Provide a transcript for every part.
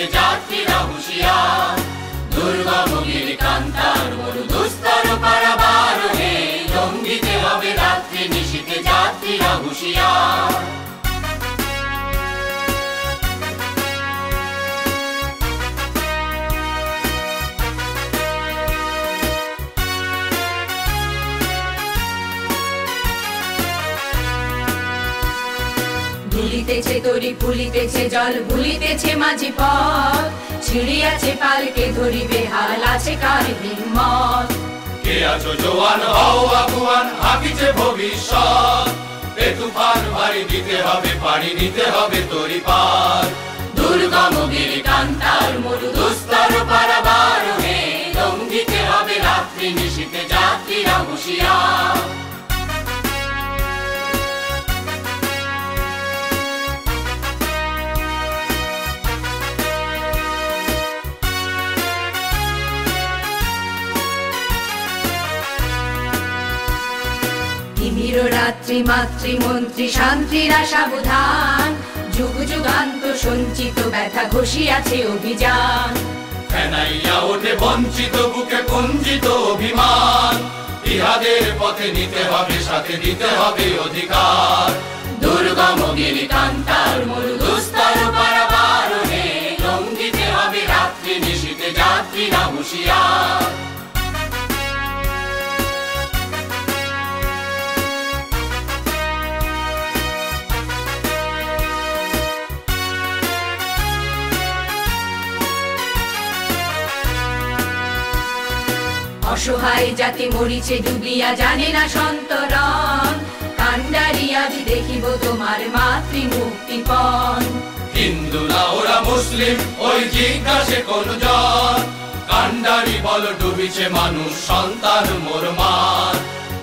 নিশীথে যাত্রীরা হুঁশিয়ার। দুর্গম গিরিকান্তার মরু দুস্তর পারাবার হে, লঙ্ঘিতে হবে রাত্রি নিশীথে যাত্রীরা হুঁশিয়ার। দুলিতেছে তরি ফুলিতেছে জল ভুলিতেছে মাঝি পথ, ছিড়িয়াছে পালকে ধরিবে হাল আছে কার হিম্মত। কে আছো জোয়ান হও আগুয়ান হাকিছে ভবিষ্যৎ, এ তুফান ভারী দিতে হবে পাড়ি দিতে হবে তরি পার। দুর্গম গিরিকান্তার মরু দুস্তর পারাবার হে, লঙ্ঘিতে হবে রাত্রি নিশীথে যাত্রীরা হুঁশিয়ার। তিমির রাত্রি মাতৃমন্ত্রী শান্তিরা সাবধান, যুগ যুগান্ত সঞ্চিত ব্যথা ঘষিয়াছে অভিযান। ফেনাইয়া ওঠে বঞ্চিত বুকে কুঞ্চিত অভিমান, ইহাদের পথে নিতে হবে সাথে দিতে হবে অধিকার। দুর্গম গিরিকান্তার মরু দুস্তর পারাবার হে, লঙ্ঘিতে হবে রাত্রি নিশীথে যাত্রীরা হুঁশিয়ার। অসহায় জাতি মরিছে ডুবিয়া জানে না সন্তরণ, কান্ডারি আজ দেখিব তোমার মাতৃ মুক্তিপণ। হিন্দু না ওরা মুসলিম ওই জিজ্ঞাসে কোন জন, কান্ডারি বল ডুবিছে মানুষ সন্তান মোর মান।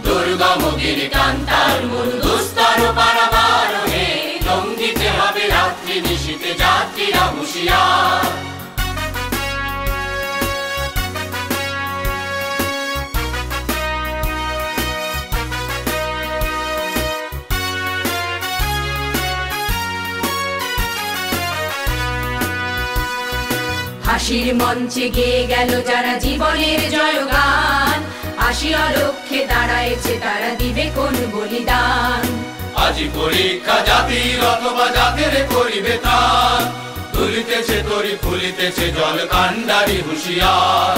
দুর্গম গিরিকান্তার মরু দুস্তর পারাবার হে, লঙ্ঘিতে হবে রাত্রি নিশীথে যাত্রীরা হুঁশিয়ার। হাসির মঞ্চে গেয়ে গেল যারা জীবনের জয়গান, আসিয়া লক্ষ্যে দাঁড়াইছে তারা দিবে কোন বলিদান। আজি পরীক্ষা জাতির অথবা জাতের করিবে ত্রাণ, তুলিতেছে তরি ফুলিতেছে জল কান্ডারি হুঁশিয়ার।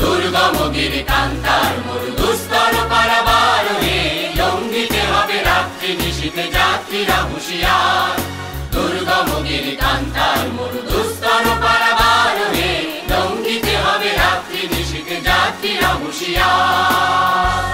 দুর্গম গিরিকান্তার মরু দুস্তর পারাবার হে, লঙ্ঘিতে হবে রাত্রি নিশীথে যাত্রীরা হুঁশিয়ার। দুর্গম গিরিকান্তার মরু দুস্তর পারাবার হে, লঙ্ঘিতে হবে রাত্রি নিশীথে যাত্রীরা হুঁশিয়ার।